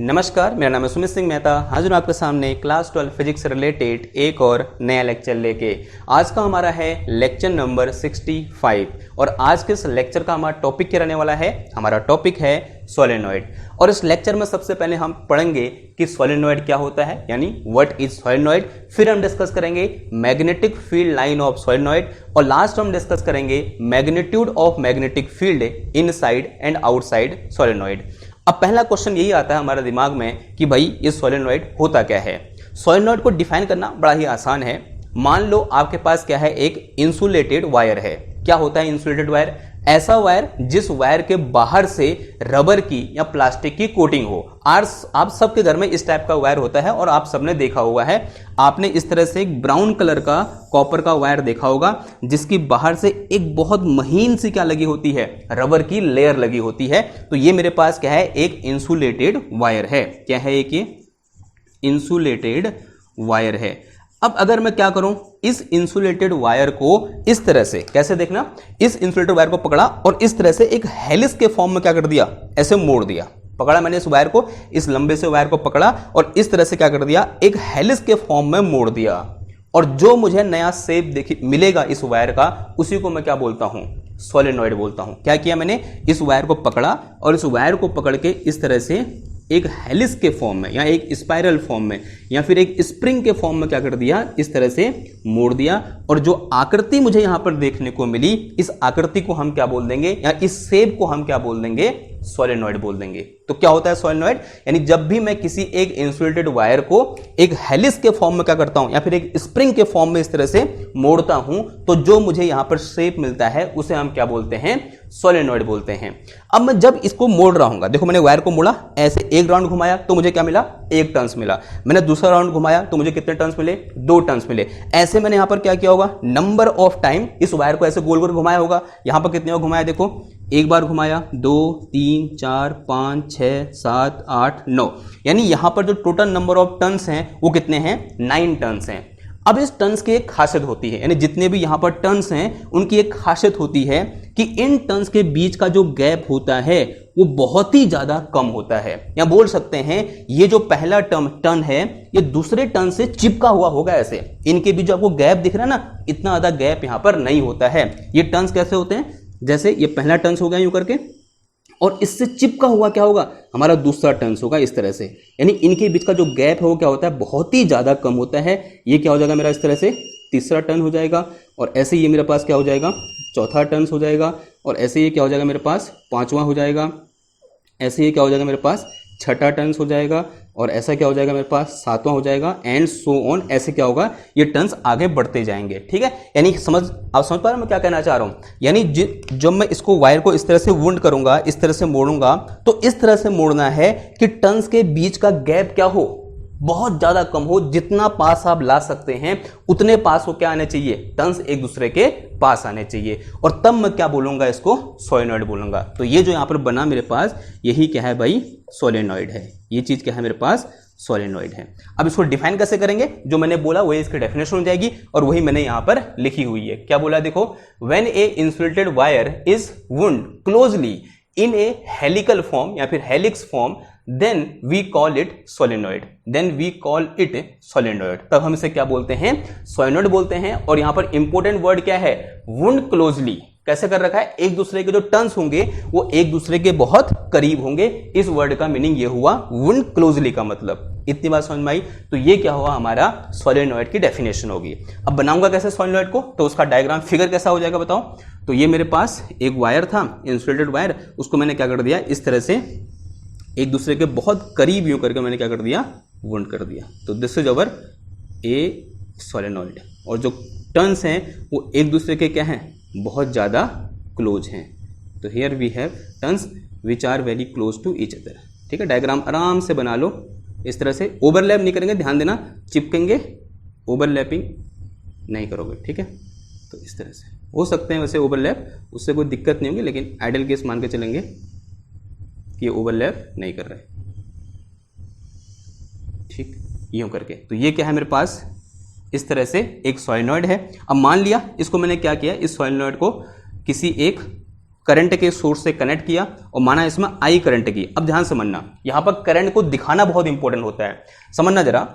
नमस्कार, मेरा नाम है सुमित सिंह मेहता। हाजिर हूँ आपके सामने क्लास 12 फिजिक्स से रिलेटेड एक और नया लेक्चर लेके। आज का हमारा है लेक्चर नंबर 65 और आज के इस लेक्चर का हमारा टॉपिक क्या रहने वाला है। हमारा टॉपिक है सोलेनॉइड। और इस लेक्चर में सबसे पहले हम पढ़ेंगे कि सोलेनॉइड क्या होता है, यानी व्हाट इज सोलेनॉइड। फिर हम डिस्कस करेंगे magnetic field line of solenoid और लास्ट हम डिस्कस करेंगे magnitude of magnetic field inside and outside solenoid. अब पहला क्वेश्चन यही आता है हमारे दिमाग में कि भाई ये सोलेनॉइड होता क्या है। सोलेनॉइड को डिफाइन करना बड़ा ही आसान है। मान लो आपके पास क्या है, एक इंसुलेटेड वायर है। क्या होता है इंसुलेटेड वायर? ऐसा वायर जिस वायर के बाहर से रबर की या प्लास्टिक की कोटिंग हो। आप सबके घर में इस टाइप का वायर होता है और आप सबने देखा हुआ है। आपने इस तरह से एक ब्राउन कलर का कॉपर का वायर देखा होगा जिसकी बाहर से एक बहुत महीन सी क्या लगी होती है, रबर की लेयर लगी होती है। तो ये मेरे पास क्या है, एक इंसुलेटेड वायर है। क्या है एक ये इंसुलेटेड वायर है। अब अगर मैं क्या करूं, इस इंसुलेटेड वायर को इस तरह से, कैसे देखना, इस इंसुलेटेड वायर को पकड़ा और इस तरह से एक हेलिक्स के फॉर्म में क्या कर दिया, ऐसे मोड़ दिया। पकड़ा मैंने इस वायर को, इस लंबे से वायर को पकड़ा और इस तरह से क्या कर दिया, एक हेलिक्स के फॉर्म में मोड़ दिया। और जो मुझे नया शेप मिलेगा इस वायर का, उसी को मैं क्या बोलता हूं, सोलेनॉइड बोलता हूं। क्या किया मैंने, इस वायर को पकड़ा और इस वायर को पकड़ के इस तरह से एक हेलिक्स के फॉर्म में या एक स्पाइरल फॉर्म में या फिर एक स्प्रिंग के फॉर्म में क्या कर दिया, इस तरह से मोड़ दिया। और जो आकृति मुझे यहां पर देखने को मिली, इस आकृति को हम क्या बोल देंगे, या इस शेप को हम क्या बोल देंगे, सोलेनॉइड बोल देंगे। तो क्या होता है सोलेनॉइड, यानी जब भी मैं किसी एक इंसुलेटेड वायर को एक हेलिक्स के फॉर्म में क्या करता हूं या फिर एक स्प्रिंग के फॉर्म में इस तरह से मोड़ता हूं, तो जो मुझे यहां पर शेप मिलता है उसे हम क्या बोलते हैं, सोलेनॉइड बोलते हैं। अब मैं जब इसको मोड़ रहा हूं, देखो मैंने वायर को मोड़ा, ऐसे एक राउंड घुमाया तो मुझे क्या मिला, 1 टर्न्स मिला। मैंने दूसरा राउंड घुमाया तो मुझे कितने टर्न्स मिले, 2 टर्न्स मिले। ऐसे मैंने यहां पर क्या किया होगा, नंबर ऑफ टाइम इस वायर को ऐसे गोल गोल घुमाया होगा। यहां पर कितने बार घुमाया, देखो एक बार घुमाया, 2 3 4 5 6 7 8 9, यानी यहां पर जो टोटल नंबर ऑफ टर्न्स हैं वो कितने हैं, 9 टर्न्स हैं। अब इस टर्न्स की एक खासियत होती है, यानी जितने भी यहां पर टर्न्स हैं उनकी एक खासियत होती है कि इन टर्न्स के बीच का जो गैप होता है वो बहुत ही ज्यादा कम होता है। या बोल सकते हैं ये जो पहला टर्न है ये दूसरे टर्न से चिपका हुआ होगा। ऐसे इनके बीच जो आपको गैप दिख रहा है ना, इतना ज्यादा गैप यहां पर नहीं होता है। ये टर्न्स कैसे होते हैं, जैसे ये पहला टर्न्स हो गया यूं करके और इससे चिपका हुआ क्या होगा, हमारा दूसरा टर्न्स होगा इस तरह से। यानी इनके बीच का जो गैप है वो क्या होता है, बहुत ही ज्यादा कम होता है। ये क्या हो जाएगा मेरा, इस तरह से तीसरा टर्न हो जाएगा और ऐसे ये मेरे पास क्या हो जाएगा, चौथा टर्न्स हो जाएगा और ऐसे ये क्या हो जाएगा मेरे पास, 5वां हो जाएगा। ऐसे ये क्या हो जाएगा मेरे पास, 6ठा टर्न्स हो जाएगा और ऐसा क्या हो जाएगा मेरे पास, 7वां हो जाएगा एंड सो ऑन। ऐसे क्या होगा, ये टर्न्स आगे बढ़ते जाएंगे। ठीक है, यानी आप समझ पा रहे हैं मैं क्या कहना चाह रहा हूं। यानी जब मैं इसको वायर को इस तरह से वुंड करूंगा, इस तरह से मोड़ूंगा, तो इस तरह से मोड़ना है कि टर्न्स के बीच का गैप क्या हो, बहुत ज्यादा कम हो। जितना पास आप ला सकते हैं उतने पास हो क्या आने चाहिए, टर्न्स एक दूसरे के पास आने चाहिए। और तब मैं क्या बोलूंगा, इसको सोलेनॉइड बोलूंगा। तो ये जो यहां पर बना मेरे पास, यही क्या है भाई, सोलेनॉइड है। ये चीज क्या है मेरे पास, सोलेनॉइड है। अब इसको डिफाइन कैसे करेंगे, जो मैंने बोला वही इसकी डेफिनेशन हो जाएगी और वही मैंने यहां पर लिखी हुई है। क्या बोला देखो, when A insulated wire is wound closely in A helical form या फिर helix form, then we call it solenoid, then we call it solenoid। तब हम इसे क्या बोलते हैं, सोलेनॉइड बोलते हैं। और यहां पर इंपॉर्टेंट वर्ड क्या है, वुंड क्लोजली। कैसे कर रखा है, एक दूसरे के जो टर्न्स होंगे वो एक दूसरे के बहुत करीब होंगे। इस वर्ड का मीनिंग ये हुआ वुंड क्लोजली का मतलब। इतनी बात समझ में आई। तो ये क्या हुआ, हमारा सोलेनॉइड की डेफिनेशन होगी। अब बनाऊंगा कैसे सोलेनॉइड को, तो उसका डायग्राम फिगर कैसा हो जाएगा बताओ। तो ये मेरे पास एक वायर था, इंसुलेटेड वायर, उसको मैंने क्या कर दिया, इस तरह से एक दूसरे के बहुत करीब यूं करके मैंने क्या कर दिया, वुंड कर दिया। तो this is our A solenoid. और जो टर्न्स हैं वो एक दूसरे के क्या हैं, बहुत ज़्यादा क्लोज हैं। तो here we have turns which are very close to each other. ठीक है, डायग्राम आराम से बना लो इस तरह से। ओवरलैप नहीं करेंगे, ध्यान देना, चिपकेंगे, ओवरलैपिंग नहीं करोगे। ठीक है, तो इस तरह से हो सकते हैं वैसे ओवरलैप, उससे कोई दिक्कत नहीं होगी, लेकिन आइडियल केस मान के चलेंगे कि ओवरलैप नहीं कर रहे। ठीक, यूं करके। तो ये क्या है मेरे पास, इस तरह से एक सोलेनॉइड है। अब मान लिया इसको मैंने क्या किया, इस सोलेनॉइड को किसी एक करंट के सोर्स से कनेक्ट किया और माना इसमें आई करंट की। अब ध्यान समझना, यहां पर करंट को दिखाना बहुत इंपॉर्टेंट होता है, समझना जरा।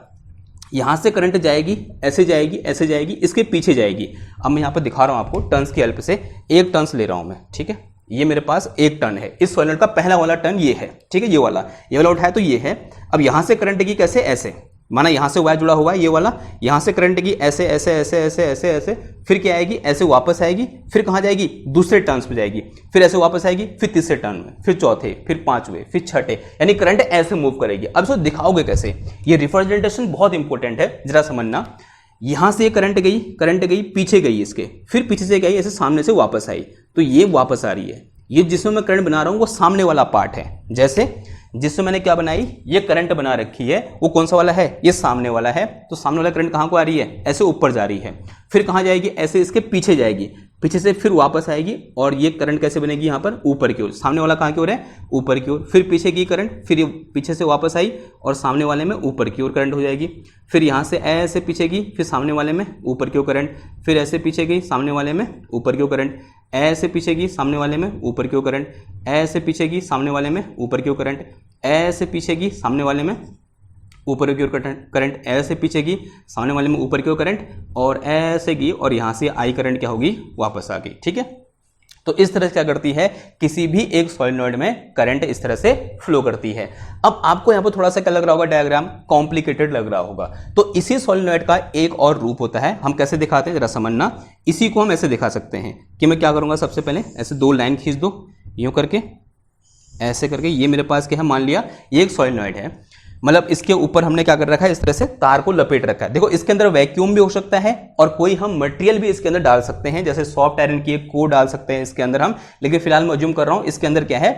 यहां से करंट जाएगी, ऐसे जाएगी, ऐसे जाएगी, इसके पीछे जाएगी। अब मैं यहां पर दिखा रहा हूं आपको टर्न्स की हेल्प से, 1 टर्न्स ले रहा हूं मैं, ठीक है। ये मेरे पास 1 टर्न है, इस सॉलिनॉइड का पहला वाला टर्न ये है, ठीक है, ये वाला उठाया तो ये है। अब यहां से करंट की कैसे, ऐसे, माना यहां से वायर जुड़ा हुआ है ये वाला, यहां से करंट की ऐसे ऐसे ऐसे ऐसे ऐसे ऐसे, फिर क्या आएगी, ऐसे वापस आएगी, फिर कहां जाएगी, दूसरे टर्न्स पे जाएगी, फिर ऐसे वापस आएगी, फिर तीसरे टर्न में, फिर चौथे, फिर पांचवे, फिर छठे, यानी करंट ऐसे मूव करेगी। अब इसको दिखाओगे कैसे, ये रिप्रेजेंटेशन बहुत इंपॉर्टेंट है, जरा समझना। यहां से करंट गई पीछे गई इसके, फिर पीछे से गई ऐसे सामने से वापस आई, तो ये वापस आ रही है। ये जिसमें मैं करंट बना रहा हूं वो सामने वाला पार्ट है। जैसे जिसमें मैंने क्या बनाई, ये करंट बना रखी है, वो कौन सा वाला है, ये सामने वाला है। तो सामने वाला करंट कहां को आ रही है, ऐसे ऊपर जा रही है, फिर कहां जाएगी, ऐसे इसके पीछे जाएगी, पीछे से फिर वापस आएगी, और ये करंट कैसे बनेगी यहाँ पर, ऊपर की ओर। सामने वाला कहां की ओर है, ऊपर की ओर, फिर पीछे की करंट, फिर ये पीछे से वापस आई और सामने वाले में ऊपर की ओर करंट हो जाएगी। फिर यहाँ से ऐसे पीछे की, फिर सामने वाले में ऊपर की ओर करंट, फिर ऐसे पीछे गई, सामने वाले में ऊपर की ओर करंट, ऐसे पीछे की, सामने वाले में ऊपर की ओर करंट, ऐसे पीछे की, सामने वाले में ऊपर की ओर करंट, ऐसे पीछे की, सामने वाले में ऊपर की ओर करंट, ऐसे पीछे की, सामने वाले में ऊपर की ओर करंट, और ऐसे की, और यहां से आई करंट क्या होगी, वापस आ गई, ठीक है। तो इस तरह से क्या करती है, किसी भी एक सॉलिनॉइड में करंट इस तरह से फ्लो करती है। अब आपको यहां पर थोड़ा सा क्या लग रहा होगा, डायग्राम कॉम्प्लिकेटेड लग रहा होगा। तो इसी सॉलिनॉइड का एक और रूप होता है, हम कैसे दिखाते हैं जरा समझना। इसी को हम ऐसे दिखा सकते हैं कि मैं क्या करूंगा, सबसे पहले ऐसे 2 लाइन खींच दो, यूं करके, ऐसे करके। ये मेरे पास क्या है, मान लिया ये एक सॉलिनॉइड है, मतलब इसके ऊपर हमने क्या कर रखा है, इस तरह से तार को लपेट रखा है। देखो इसके अंदर वैक्यूम भी हो सकता है और कोई हम मटेरियल भी इसके अंदर डाल सकते हैं, जैसे सॉफ्ट आयरन की एक कोर डाल सकते हैं इसके अंदर हम, लेकिन फिलहाल मैं अज्यूम कर रहा हूं इसके अंदर क्या है,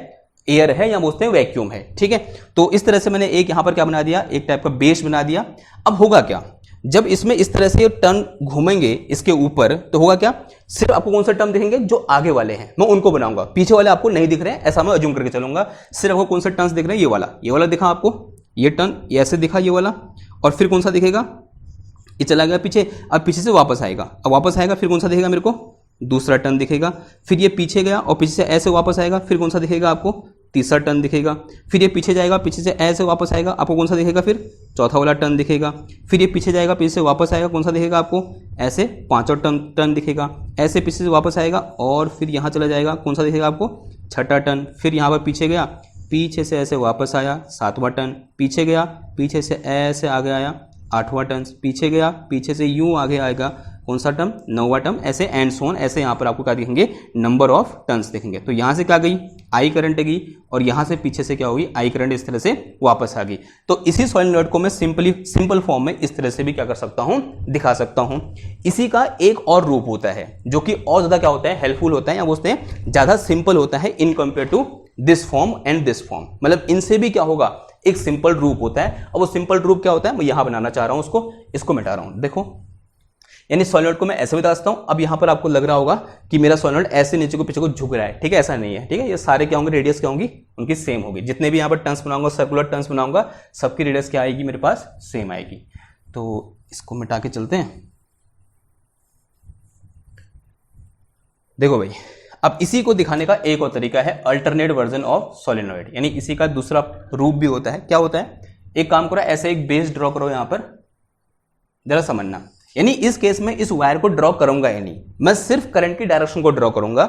एयर है, या बोलते हैं वैक्यूम है, ठीक है। तो इस तरह से मैंने एक यहां पर क्या बना दिया, एक टाइप का बेस बना दिया। अब होगा क्या, जब इसमें इस तरह से टर्न घूमेंगे इसके ऊपर, तो होगा क्या, सिर्फ आपको कौन सा टर्न दिखेंगे, जो आगे वाले हैं मैं उनको बनाऊंगा, पीछे वाले आपको नहीं दिख रहे हैं, ऐसा मैं अज्यूम करके चलूंगा। सिर्फ आपको कौन सा टर्न्स दिख रहे हैं, ये वाला दिखा आपको, ये टर्न ये ऐसे दिखा, ये वाला, और फिर कौन सा दिखेगा, ये चला गया पीछे, अब पीछे से वापस आएगा, अब वापस आएगा, फिर कौन सा दिखेगा मेरे को, दूसरा टर्न दिखेगा, फिर ये पीछे गया और पीछे से ऐसे वापस आएगा, फिर कौन सा दिखेगा आपको, तीसरा टर्न दिखेगा, फिर ये पीछे जाएगा, पीछे से ऐसे वापस आएगा, आपको कौन सा दिखेगा, फिर चौथा वाला टर्न दिखेगा, फिर ये पीछे जाएगा, पीछे से वापस आएगा, कौन सा दिखेगा आपको, ऐसे पांचवा टर्न दिखेगा, ऐसे पीछे से वापस आएगा, और फिर यहाँ चला जाएगा, कौन सा दिखेगा आपको, छठा टर्न, फिर यहाँ पर पीछे गया, पीछे से ऐसे वापस आया, सातवां टर्न, पीछे गया, पीछे से ऐसे आगे आया, आठवां टर्न, पीछे गया, पीछे से यूं आगे आएगा, कौन सा टर्म, 9वां टर्म, ऐसे एंड सो ऑन, ऐसे यहाँ पर आपको क्या दिखेंगे, नंबर ऑफ टर्न्स दिखेंगे। तो यहाँ से क्या गई, आई करंट गई, और यहाँ से पीछे से क्या होगी, आई करंट इस तरह से वापस आ गई। तो इसी सॉलिनॉइड को मैं सिंपल फॉर्म में इस तरह से भी क्या कर सकता हूँ, दिखा सकता हूँ। इसी का एक और रूप होता है जो कि और ज्यादा क्या होता है, हेल्पफुल होता है, या बोलते हैं ज्यादा सिंपल होता है in compare to this form and this form. मतलब इनसे भी क्या होगा, एक सिंपल रूप होता है। अब वो सिंपल रूप क्या होता है, मैं यहां बनाना चाह रहा हूं उसको, इसको मिटा रहा हूं। देखो यानी सॉलिनॉइड को मैं ऐसे बता सकता हूं। अब यहां पर आपको लग रहा होगा कि मेरा सॉलिनॉइड ऐसे नीचे को पीछे को झुक रहा है, ठीक है, ऐसा नहीं है, ठीक है। ये सारे क्या होंगे, रेडियस क्या होंगी, उनकी सेम होगी। जितने भी यहां पर टर्न्स बनाऊंगा, सर्कुलर टर्न्स बनाऊंगा, सबकी रेडियस क्या आएगी मेरे पास, सेम आएगी। तो इसको मिटा के चलते हैं। देखो भाई, अब इसी को दिखाने का एक और तरीका है, अल्टरनेट वर्जन ऑफ सोलेनॉइड, यानी इसी का दूसरा रूप भी होता है। क्या होता है, एक काम करो, ऐसे एक बेस ड्रॉ करो यहां पर, जरा समझना। यानी इस केस में इस वायर को ड्रॉ करूंगा या नहीं, मैं सिर्फ करंट की डायरेक्शन को ड्रॉ करूंगा।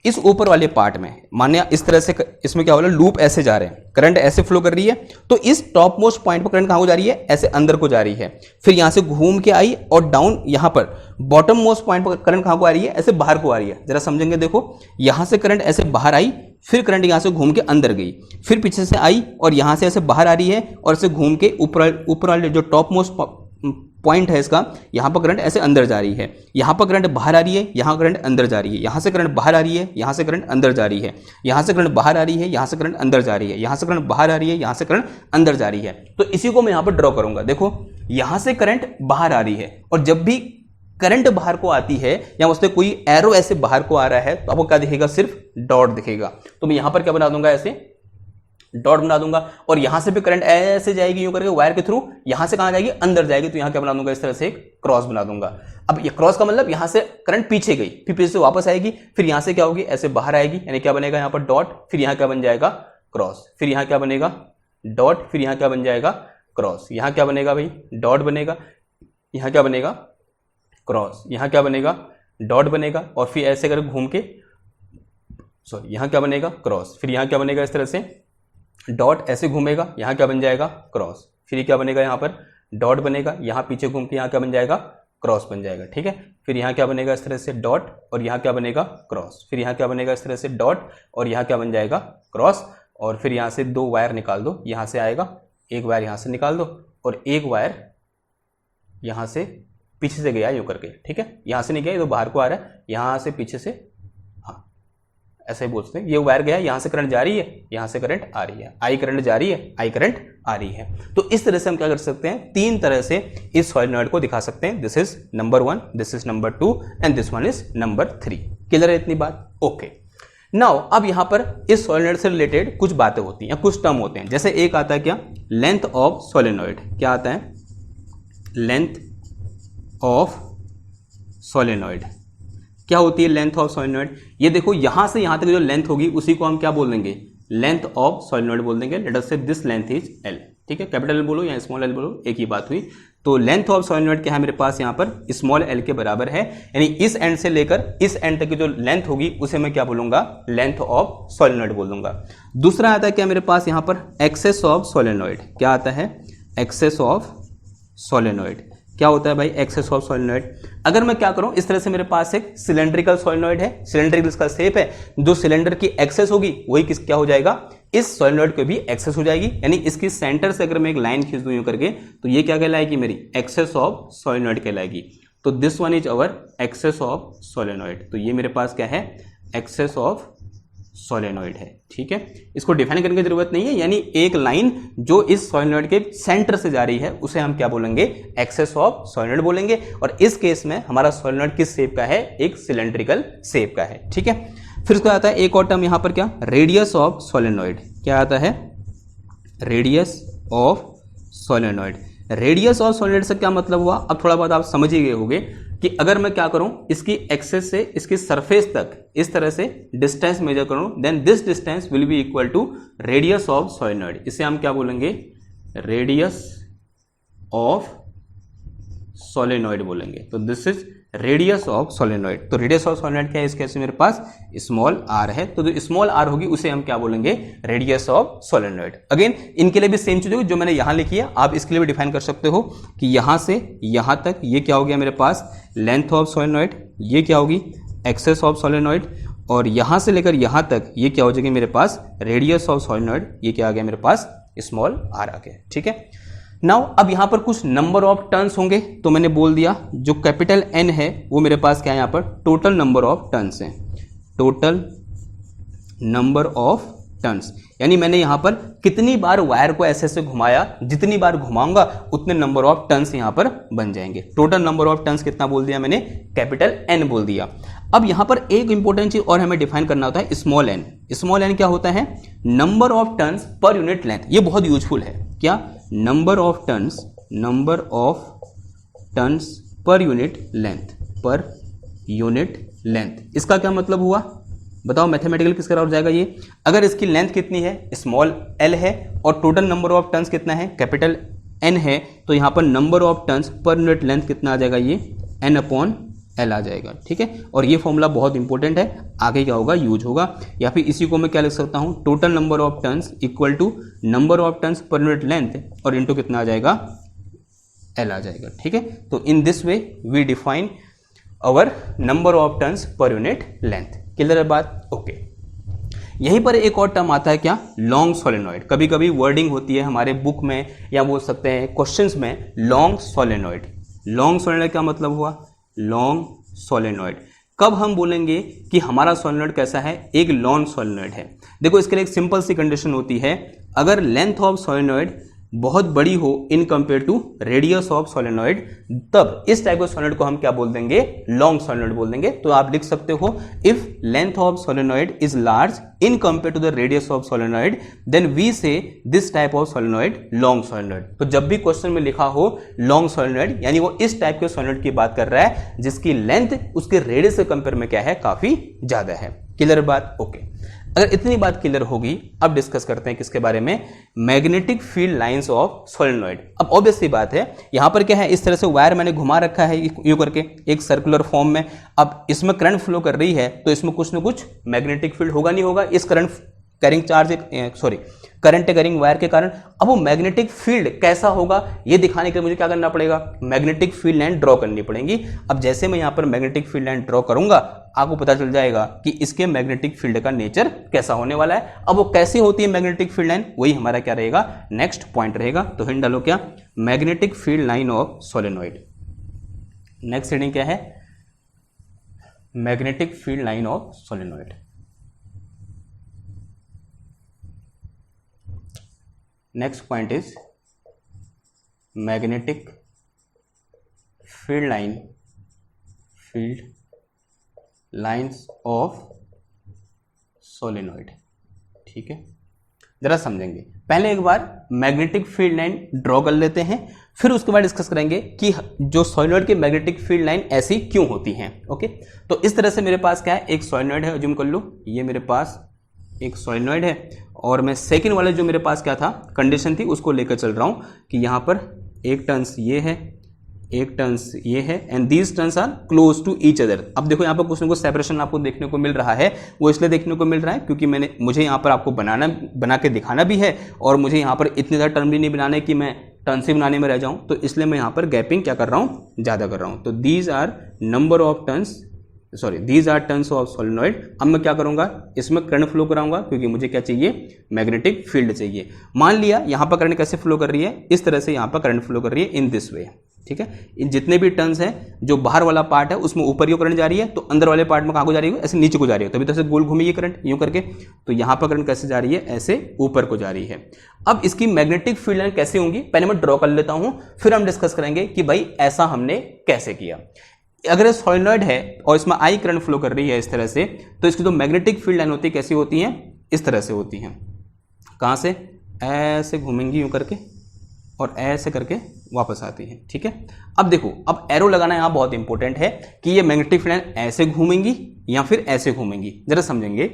इस ऊपर वाले पार्ट में मानिए इस तरह से, इसमें क्या हो रहा है, लूप ऐसे जा रहे हैं, करंट ऐसे फ्लो कर रही है, तो इस टॉप मोस्ट पॉइंट पर करंट कहां को जा रही है, ऐसे अंदर को जा रही है। फिर यहां से घूम के आई और डाउन, यहां पर बॉटम मोस्ट पॉइंट पर करंट कहां को आ रही है, ऐसे बाहर को आ रही है। जरा समझेंगे, देखो यहां से करंट ऐसे बाहर आई, फिर करंट यहां से घूम के अंदर गई, फिर पीछे से आई और यहां से ऐसे बाहर आ रही है, और ऐसे घूम के ऊपर वाले जो टॉप मोस्ट पॉइंट है इसका, यहां पर करंट ऐसे अंदर जा रही है, यहां पर करंट बाहर आ रही है, यहां करंट अंदर जा रही है, यहां से करंट बाहर आ रही है, यहां से करंट अंदर जा रही है, यहां से करंट बाहर आ रही है, यहां से करंट अंदर जा रही है, यहां से करंट बाहर आ रही है, यहां से करंट अंदर जा रही है। तो इसी को मैं यहां पर ड्रॉ करूंगा। देखो यहां से करंट बाहर आ रही है, और जब भी करंट बाहर को आती है या उससे कोई एरो ऐसे बाहर को आ रहा है, तो आपको क्या दिखेगा, सिर्फ डॉट दिखेगा। तो मैं यहां पर क्या बना दूंगा, ऐसे डॉट बना दूंगा और यहां से भी करंट ऐसे जाएगी यूं करके वायर के थ्रू, यहां से कहां जाएगी, अंदर जाएगी, तो यहां क्या बना दूंगा, इस तरह से एक क्रॉस बना दूंगा। अब ये क्रॉस का मतलब यहां से करंट पीछे गई, फिर पीछे से वापस आएगी, फिर यहां से क्या होगी, ऐसे बाहर आएगी, यानी क्या बनेगा यहां पर डॉट, फिर यहां क्या बन जाएगा क्रॉस, फिर यहां क्या बनेगा डॉट, फिर यहां क्या बन जाएगा क्रॉस, यहां क्या बनेगा भाई डॉट बनेगा, यहां क्या बनेगा क्रॉस, यहां क्या बनेगा डॉट बनेगा, और फिर ऐसे करके घूम के सॉरी यहां क्या बनेगा क्रॉस, फिर यहां क्या बनेगा इस तरह से डॉट, ऐसे घूमेगा, यहां क्या बन जाएगा क्रॉस, फिर क्या बनेगा यहां पर डॉट बनेगा, यहां पीछे घूम के यहां क्या बन जाएगा क्रॉस बन जाएगा, ठीक है। फिर यहां क्या बनेगा इस तरह से डॉट, और यहां क्या बनेगा क्रॉस, फिर यहां क्या बनेगा इस तरह से डॉट, और यहां क्या बन जाएगा क्रॉस, और फिर यहां से दो वायर निकाल दो, यहां से आएगा एक वायर, यहां से निकाल दो, और एक वायर यहां से पीछे से गया यूं करके, ठीक है, यहां से नहीं गया, ये तो बाहर को आ रहा है, यहां से पीछे से, हाँ ऐसे ही बोलते हैं, ये वायर गया, यहां से करंट जा रही है, यहां से करंट आ रही है, आई करंट जा रही है, आई करंट आ रही है। तो इस तरह से हम क्या कर सकते हैं, तीन तरह से इस सॉलिनॉइड को दिखा सकते हैं। This is number 1, this is number 2 and this one is number 3। Clear है इतनी बात? ओके। नाउ अब यहां पर इस सॉलिनॉइड से रिलेटेड कुछ बातें होती हैं, कुछ टर्म होते हैं, जैसे एक आता है क्या, लेंथ ऑफ सॉलिनॉइड। क्या आता है? Length of solenoid. क्या होती है लेंथ ऑफ सॉलिनॉइड? ये देखो यहां से यहां तक जो लेंथ होगी उसी को हम क्या बोल देंगे, लेंथ ऑफ सॉलिनॉइड बोल देंगे। लेट अस से दिस लेंथ इज एल, ठीक है, कैपिटल एल बोलो या स्मॉल एल बोलो, एक ही बात हुई। तो लेंथ ऑफ सॉलिनॉइड क्या है मेरे पास यहाँ पर, स्मॉल एल के बराबर है, यानी इस एंड से लेकर इस एंड तक की जो लेंथ होगी उसे मैं क्या बोलूंगा, लेंथ ऑफ सॉलिनॉइड बोल दूंगा। दूसरा आता है क्या मेरे पास यहाँ पर, एक्सेस ऑफ सॉलिनॉइड। क्या आता है? Axis of solenoid. क्या होता है भाई एक्सेस ऑफ सॉलिनॉइड? अगर मैं क्या करूं, इस तरह से मेरे पास एक सिलेंड्रिकल सॉलिनॉइड है, सिलेंड्रिकल इसका शेप है, जो सिलेंडर की एक्सेस होगी वही किस क्या हो जाएगा, इस सॉलिनॉइड को भी एक्सेस हो जाएगी, यानी इसकी सेंटर से अगर मैं एक लाइन खींच दूं यूं करके, तो ये क्या कहलाएगी मेरी, एक्सेस ऑफ सॉलिनॉइड कहलाएगी। तो this one is our axis of solenoid. तो ये मेरे पास क्या है, एक्सेस ऑफ सॉलिनॉइड है, ठीक है। इसको डिफाइन करने की जरूरत नहीं है, यानी एक लाइन जो इस सॉलिनॉइड के सेंटर से जा रही है उसे हम क्या बोलेंगे, एक्सेस ऑफ सॉलिनॉइड बोलेंगे। और इस केस में हमारा सॉलिनॉइड किस शेप का है, एक सिलेंड्रिकल शेप का है, ठीक है। फिर उसका आता है एक और टर्म यहां पर, क्या, रेडियस ऑफ सॉलिनॉइड। क्या आता है? Radius of solenoid. Radius of solenoid से क्या मतलब हुआ, अब थोड़ा बहुत आप समझ ही गए होंगे कि अगर मैं क्या करूं, इसकी एक्सेस से इसकी सरफेस तक इस तरह से डिस्टेंस मेजर करूं, then this distance will be equal to radius of solenoid. इसे हम क्या बोलेंगे, रेडियस ऑफ सॉलिनॉइड बोलेंगे। तो this is radius of solenoid. तो रेडियस ऑफ सॉलिनॉइड क्या है, इस केस में मेरे पास स्मॉल आर है, तो जो स्मॉल आर होगी उसे हम क्या बोलेंगे, रेडियस ऑफ सॉलिनॉइड। अगेन इनके लिए भी सेम चीज होगी जो मैंने यहां लिखी है, आप इसके लिए भी डिफाइन कर सकते हो कि यहां से यहां तक ये क्या हो गया मेरे पास, लेंथ ऑफ सॉलिनॉइड, ये क्या होगी, एक्सेस ऑफ सॉलिनॉइड, और यहां से लेकर यहां तक ये क्या हो जाएगी मेरे पास, रेडियस ऑफ सॉलिनॉइड, ये क्या आ गया मेरे पास, स्मॉल आर आ गया, ठीक है। नाउ अब यहां पर कुछ नंबर ऑफ टर्न्स होंगे, तो मैंने बोल दिया जो कैपिटल एन है वो मेरे पास क्या है, यहां पर टोटल नंबर ऑफ टर्न्स हैं, टोटल नंबर ऑफ टर्न्स, यानी मैंने यहां पर कितनी बार वायर को ऐसे ऐसे घुमाया, जितनी बार घुमाऊंगा उतने नंबर ऑफ टर्न्स यहां पर बन जाएंगे। टोटल नंबर ऑफ टर्न्स कितना बोल दिया मैंने, कैपिटल एन बोल दिया। अब यहां पर एक इंपॉर्टेंट चीज और हमें डिफाइन करना होता है, स्मॉल एन। स्मॉल एन क्या होता है, number of turns per unit length. ये बहुत यूजफुल है, क्या, number of turns, number of turns per unit length, पर यूनिट लेंथ। इसका क्या मतलब हुआ बताओ, मैथमेटिकल किसके बराबर जाएगा ये, अगर इसकी लेंथ कितनी है, स्मॉल एल है, और टोटल नंबर ऑफ टर्न्स कितना है, कैपिटल एन है, तो यहां पर number of turns per unit length कितना आ जाएगा, ये एन अपॉन एल आ जाएगा, ठीक है। और ये फॉर्मूला बहुत इंपॉर्टेंट है, आगे क्या होगा, यूज होगा। या फिर इसी को मैं क्या लिख सकता हूं, total number of turns equal to number of turns per unit length, और इनटू कितना आ जाएगा, एल आ जाएगा, ठीक है। तो in this way we define our number of turns per unit length. Clear है बात? ओके। यहीं पर एक और टर्म आता है क्या, लॉन्ग सॉलिनॉइड। कभी कभी वर्डिंग होती है हमारे बुक में या बोल सकते हैं क्वेश्चंस में, लॉन्ग सॉलिनॉइड। लॉन्ग सॉलिनॉइड क्या मतलब हुआ, लॉन्ग सॉलिनॉइड। कब हम बोलेंगे कि हमारा सॉलिनॉइड कैसा है, एक लॉन्ग सॉलिनॉइड है। देखो इसके लिए एक सिंपल सी कंडीशन होती है, अगर लेंथ ऑफ सॉलिनॉइड बहुत बड़ी हो in compare to radius of solenoid, तब इस टाइप ऑफ सोलेनॉइड को हम क्या बोल देंगे, लॉन्ग सोलेनॉइड बोल देंगे। तो आप लिख सकते हो if length of solenoid is large in compare to the radius of solenoid then we say this type of solenoid long solenoid. तो जब भी क्वेश्चन में लिखा हो लॉन्ग सोलेनॉइड यानी वो इस टाइप के सोलेनॉइड की बात कर रहा है जिसकी लेंथ उसके रेडियस से कंपेयर में क्या है, काफी ज्यादा है। क्लियर बात? ओके। अगर इतनी बात क्लियर होगी, अब डिस्कस करते हैं किसके बारे में, magnetic field lines of solenoid. अब ऑब्वियस सी बात है, यहां पर क्या है, इस तरह से वायर मैंने घुमा रखा है यूं करके एक सर्कुलर फॉर्म में। अब इसमें करंट फ्लो कर रही है तो इसमें कुछ ना कुछ मैग्नेटिक फील्ड होगा नहीं होगा, इस current carrying charge current carrying wire के कारण। अब वो मैग्नेटिक फील्ड कैसा होगा ये दिखाने के लिए मुझे क्या करना पड़ेगा, मैग्नेटिक फील्ड लाइन ड्रॉ करनी पड़ेगी। अब जैसे मैं यहां पर मैग्नेटिक फील्ड लाइन ड्रॉ करूंगा आपको पता चल जाएगा कि इसके मैग्नेटिक फील्ड का नेचर कैसा होने वाला है। अब वो कैसे होती है मैग्नेटिक फील्ड लाइन, वही हमारा क्या रहेगा, नेक्स्ट पॉइंट रहेगा। तो हिंट डालो क्या, magnetic field line of solenoid. Next heading क्या है, magnetic field line of solenoid. Next point is magnetic field lines of solenoid. ठीक है, जरा समझेंगे। पहले एक बार मैग्नेटिक फील्ड लाइन ड्रॉ कर लेते हैं, फिर उसके बाद डिस्कस करेंगे कि जो सोलेनॉइड की मैग्नेटिक फील्ड लाइन ऐसी क्यों होती हैं। ओके, तो इस तरह से मेरे पास क्या है, एक सोलेनॉइड है, जूम कर लो, ये मेरे पास एक सोलेनॉइड है और मैं सेकंड वाले जो मेरे पास क्या था कंडीशन थी उसको लेकर चल रहा हूं कि यहां पर एक टर्न्स ये है, एक टर्न्स ये है and these turns are close to each other. अब देखो यहाँ पर कुछ ना कुछ सेपरेशन आपको देखने को मिल रहा है, वो इसलिए देखने को मिल रहा है क्योंकि मुझे यहाँ पर आपको बना के दिखाना भी है और मुझे यहाँ पर इतने ज़्यादा टर्न भी नहीं बनाने कि मैं टर्न्स ही बनाने में रह जाऊँ, तो इसलिए मैं यहाँ पर गैपिंग क्या कर रहा हूँ, ज़्यादा कर रहा हूँ। तो these are number of turns, these are turns of solenoid. अब मैं क्या करूंगा, इसमें करंट फ्लो कराऊंगा क्योंकि मुझे क्या चाहिए, मैग्नेटिक फील्ड चाहिए। मान लिया यहां पर करंट कैसे फ्लो कर रही है, इस तरह से यहां पर करंट फ्लो कर रही है इन दिस वे। ठीक है, इन जितने भी टर्न्स हैं, जो बाहर वाला पार्ट है उसमें ऊपर ही करंट जा रही है, तो अंदर वाले पार्ट में कहां को जा रही है, ऐसे नीचे को जा रही है, तभी तो ऐसे गोल घूमी ये करंट यूं करके। तो यहां पर करंट कैसे जा रही है, ऐसे ऊपर को जा रही है। अब इसकी मैग्नेटिक फील्ड लाइन कैसे होंगी, पहले मैं ड्रॉ कर लेता हूं, फिर हम डिस्कस करेंगे कि भाई ऐसा हमने कैसे किया। अगर ये सोलेनॉइड है और इसमें आई करंट फ्लो कर रही है इस तरह से, तो इसकी जो मैग्नेटिक फील्ड लाइन होती है कैसी होती है, इस तरह से होती हैं। कहां से, ऐसे घूमेंगी यूं करके और ऐसे करके वापस आती है। ठीक है, अब देखो, अब एरो लगाना यहां बहुत इंपॉर्टेंट है कि ये मैग्नेटिक फील्ड लाइन ऐसे घूमेंगी या फिर ऐसे घूमेंगी, जरा समझेंगे।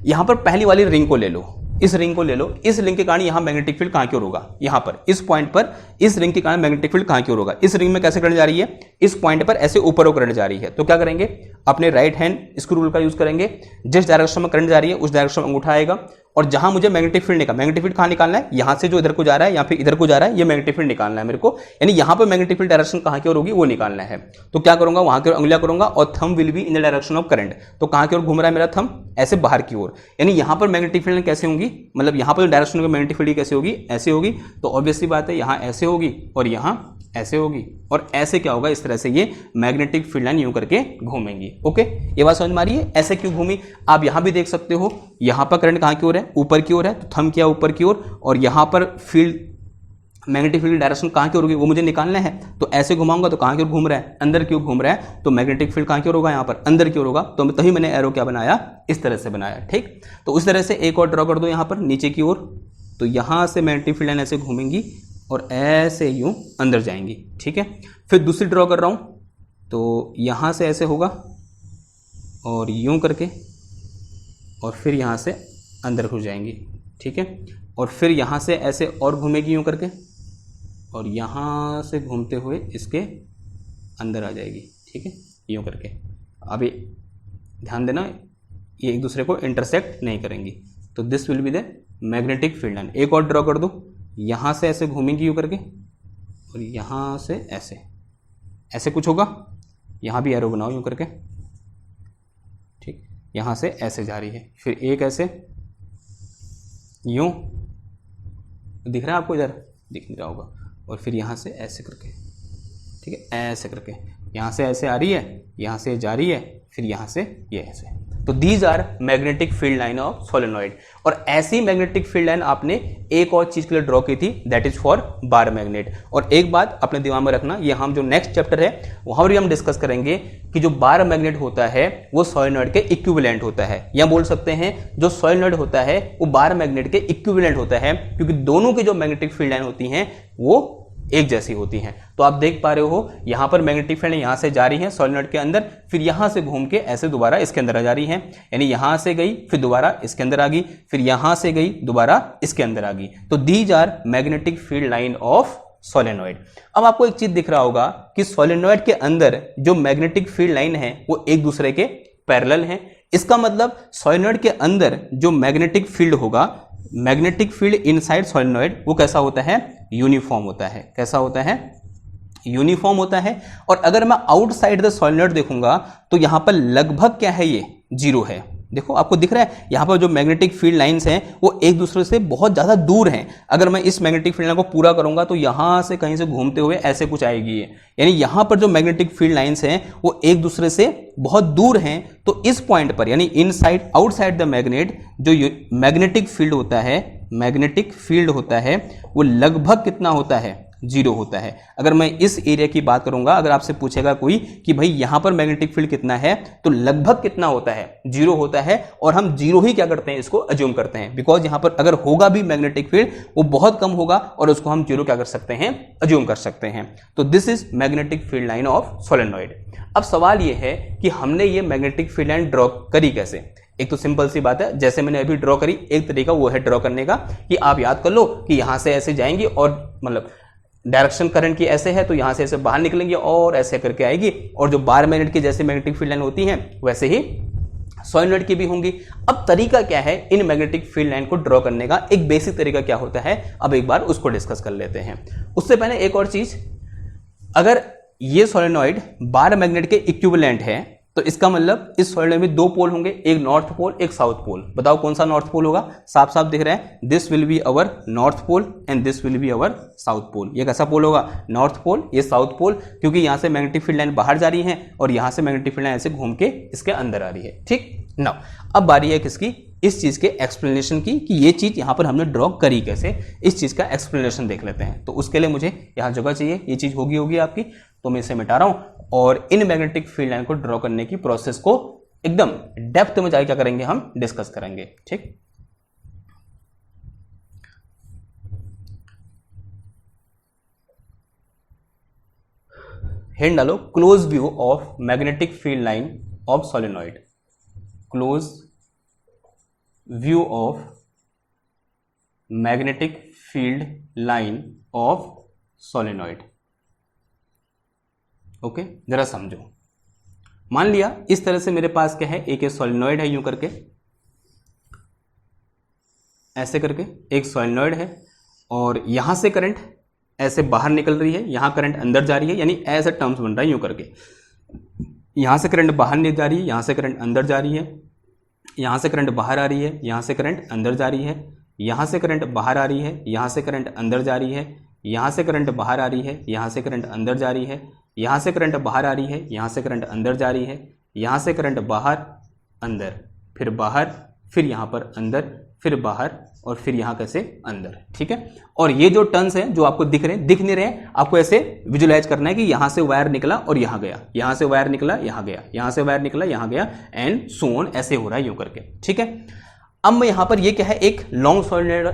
यहां पर पहली वाली रिंग को ले लो, इस रिंग को ले लो, इस रिंग के कारण यहां मैग्नेटिक फील्ड कहां की ओर होगा, यहां पर इस पॉइंट पर इस रिंग के कारण मैग्नेटिक फील्ड कहां की ओर होगा, इस रिंग में कैसे करंट जा रही है, इस पॉइंट पर ऐसे ऊपर करंट जा रही है। तो क्या करेंगे, अपने राइट हैंड स्क्रू रूल का यूज करेंगे, जिस डायरेक्शन में करंट जा रही है उस डायरेक्शन में अंगूठा आएगा और जहां मुझे मैग्नेटिक फील्ड कहां निकालना है, यहां से जो इधर को जा रहा है या फिर इधर को जा रहा है, ये मैग्नेटिक फील्ड निकालना है मेरे को, यानी यहां पर मैग्नेटिक फील्ड डायरेक्शन कहां की ओर होगी वो निकालना है। तो क्या करूंगा, वहां की ओर उंगलियां करूंगा और thumb will be in the direction of current. तो कहां की ओर घूम रहा है मेरा थंब, ऐसे बाहर की ओर, यानी यहां पर मैग्नेटिक फील्ड कैसे होंगी, मतलब यहां पर डायरेक्शन ऑफ मैग्नेटिक फील्ड कैसे होगी, ऐसे होगी। तो ऑब्वियसली बात है यहां ऐसे होगी और यहां ऐसे होगी, और ऐसे क्या होगा, इस तरह से ये मैग्नेटिक फील्ड लाइन यूं करके घूमेंगी। ओके, ये बात समझ में आ रही है, ऐसे क्यों घूमी। आप यहां भी देख सकते हो, यहां पर करंट कहां की ओर है, ऊपर की ओर है, तो थंब किया ऊपर की ओर, और यहां पर फील्ड मैग्नेटिक फील्ड डायरेक्शन कहां की ओर होगी वो मुझे निकालना है। तो ऐसे घुमाऊंगा तो कहां की ओर घूम रहा है, अंदर की ओर घूम रहा है, तो मैग्नेटिक फील्ड कहां की ओर होगा, यहां पर अंदर की ओर होगा। तो तभी मैंने एरो क्या बनाया, इस तरह से बनाया। ठीक, तो उस तरह से एक और ड्रॉ कर दो यहां पर नीचे की ओर, तो यहां से मैग्नेटिक फील्ड लाइन ऐसे घूमेंगी और ऐसे यूं अंदर जाएंगी। ठीक है, फिर दूसरी ड्रॉ कर रहा हूं, तो यहां से ऐसे होगा और यूं करके, और फिर यहां से अंदर घुस जाएंगी। ठीक है, और फिर यहां से ऐसे और घूमेगी यूं करके, और यहां से घूमते हुए इसके अंदर आ जाएगी। ठीक है, यूं करके। अभी ध्यान देना, ये एक दूसरे को इंटरसेक्ट नहीं करेंगी। तो this will be the magnetic field line. एक और ड्रॉ कर दो, यहां से ऐसे घूमेंगी यूं करके और यहां से ऐसे, ऐसे कुछ होगा, यहां भी एरो बनाओ यूं करके। ठीक, यहां से ऐसे जा रही है, फिर एक ऐसे यूं, दिख रहा है आपको, इधर दिख नहीं रहा होगा, और फिर यहां से ऐसे करके। ठीक है, ऐसे करके यहां से ऐसे आ रही है, यहां से जा रही है, फिर यहां से ये ऐसे। तो these are magnetic field line of solenoid. और ऐसी मैग्नेटिक फील्ड लाइन आपने एक और चीज के लिए ड्रॉ की थी, that is for bar magnet. और एक बात अपने दिमाग में रखना, ये हम जो नेक्स्ट चैप्टर है वहां पर भी हम डिस्कस करेंगे कि जो बार मैग्नेट होता है वो सोलेनॉइड के इक्विवेलेंट होता है, या बोल सकते हैं जो सोलेनॉइड होता है वो बार मैग्नेट के इक्विवेलेंट होता है, क्योंकि दोनों की जो मैग्नेटिक फील्ड लाइन होती हैं वो एक जैसी होती हैं। तो आप देख पा रहे हो यहां पर मैग्नेटिक फील्ड यहां से जा रही है सोलेनॉइड के अंदर, फिर यहां से घूम के ऐसे दोबारा इसके अंदर आ जा रही है, यानी यहां से गई फिर दोबारा इसके अंदर आ गई, फिर यहां से गई दोबारा इसके अंदर आ गई। तो these are magnetic field line of solenoid. अब आपको एक चीज दिख रहा होगा कि सोलेनॉइड के अंदर जो मैग्नेटिक फील्ड लाइन है वो एक दूसरे के पैरेलल है। इसका मतलब सोलेनॉइड के अंदर जो मैग्नेटिक फील्ड होगा, मैग्नेटिक फील्ड इनसाइड सोलेनॉइड, वो कैसा होता है? यूनिफॉर्म होता है। कैसा होता है? यूनिफॉर्म होता है। और अगर मैं आउटसाइड द सोलेनॉइड देखूंगा तो यहां पर लगभग क्या है, ये 0 है। देखो आपको दिख रहा है यहां पर जो मैग्नेटिक फील्ड लाइंस हैं वो एक दूसरे से बहुत ज्यादा दूर हैं। अगर मैं इस मैग्नेटिक फील्ड लाइन को पूरा करूंगा तो यहां से कहीं से घूमते हुए ऐसे कुछ आएगी ये, यानी यहां पर जो मैग्नेटिक फील्ड लाइंस हैं वो एक दूसरे से बहुत दूर हैं। तो इस पॉइंट पर यानी इनसाइड आउटसाइड द मैग्नेट जो मैग्नेटिक फील्ड होता है, मैग्नेटिक फील्ड होता है वो लगभग कितना होता है? 0 होता है। अगर मैं इस एरिया की बात करूंगा, अगर आपसे पूछेगा कोई कि भाई यहां पर मैग्नेटिक फील्ड कितना है, तो लगभग कितना होता है? 0 होता है। और हम 0 ही क्या करते हैं, इसको अज्यूम करते हैं, बिकॉज यहां पर अगर होगा भी मैग्नेटिक फील्ड वो बहुत कम होगा और उसको हम 0 क्या कर सकते हैं? अज्यूम कर सकते हैं। तो this is magnetic field line of solenoid. अब सवाल यह है कि हमने ये मैग्नेटिक फील्ड लाइन ड्रॉ करी कैसे? एक तो सिंपल सी बात है, जैसे मैंने अभी ड्रॉ करी, एक तरीका वो है ड्रॉ करने का कि आप याद कर लो कि यहां से ऐसे जाएंगी और मतलब डायरेक्शन करंट की ऐसे है तो यहां से ऐसे बाहर निकलेंगे और ऐसे करके आएगी, और जो बार मैग्नेट की जैसे मैग्नेटिक फील्ड लाइन होती हैं वैसे ही सोलेनॉइड की भी होंगी। अब तरीका क्या है इन मैग्नेटिक फील्ड लाइन को ड्रॉ करने का? एक बेसिक तरीका क्या होता है, अब एक बार उसको डिस्कस कर लेते हैं। उससे पहले एक और चीज, अगर ये सोलेनॉइड बार मैग्नेट के इक्विवेलेंट है तो इसका मतलब इस सोलेनॉइड में 2 पोल होंगे, एक नॉर्थ पोल एक साउथ पोल। बताओ कौन सा नॉर्थ पोल होगा? साफ साफ दिख रहा है, this will be our north pole and this will be our south pole. ये कैसा पोल होगा? नॉर्थ पोल, ये साउथ पोल, क्योंकि यहां से मैग्नेटिक फील्ड लाइन बाहर जा रही है और यहां से मैग्नेटिक फील्ड लाइन ऐसे घूम के इसके अंदर आ रही है। ठीक, नाउ अब बारी है किसकी? इस चीज के एक्सप्लेनेशन की, कि ये चीज यहां पर हमने ड्रॉ करी कैसे, इस चीज का एक्सप्लेनेशन देख लेते हैं। तो उसके लिए मुझे यहां जगह चाहिए, ये चीज होगी आपकी, तो मैं इसे मिटा रहा हूं और इन मैग्नेटिक फील्ड लाइन को ड्रॉ करने की प्रोसेस को एकदम डेप्थ में जाकर क्या करेंगे, हम डिस्कस करेंगे। ठीक, हेड डालो, close view of magnetic field line of solenoid. Close view of magnetic field line of solenoid. Okay, जरा समझो। मान लिया इस तरह से मेरे पास क्या है, एक सोलेनॉइड है यूं करके, ऐसे करके एक सोलेनॉइड है और यहां से करंट ऐसे बाहर निकल रही है, यहां करंट अंदर जा रही है, यानी ऐसे टर्म्स बन रहा है यूं करके। यहां से करंट बाहर नहीं जा रही है, यहां से करंट अंदर जा रही है, यहां से करंट बाहर आ रही है, यहां से करंट अंदर जा रही है, यहां से करंट बाहर आ रही है, यहां से करंट अंदर जा रही है, यहां से करंट बाहर आ रही है, यहां से करंट अंदर जा रही है, यहां से करंट बाहर आ रही है, यहां से करंट अंदर जा रही है, यहां से करंट बाहर अंदर, फिर बाहर, फिर यहां पर अंदर, फिर बाहर और फिर यहां कैसे अंदर। ठीक है, और ये जो टर्न्स हैं जो आपको दिख नहीं रहे हैं, आपको ऐसे विजुलाइज करना है कि यहां से वायर निकला और यहां गया, यहां से वायर निकला यहां गया, यहां से वायर निकला यहां गया, एंड सो ऑन, ऐसे हो रहा है यूं करके। ठीक है, अब मैं यहां पर ये क्या है, एक लॉन्ग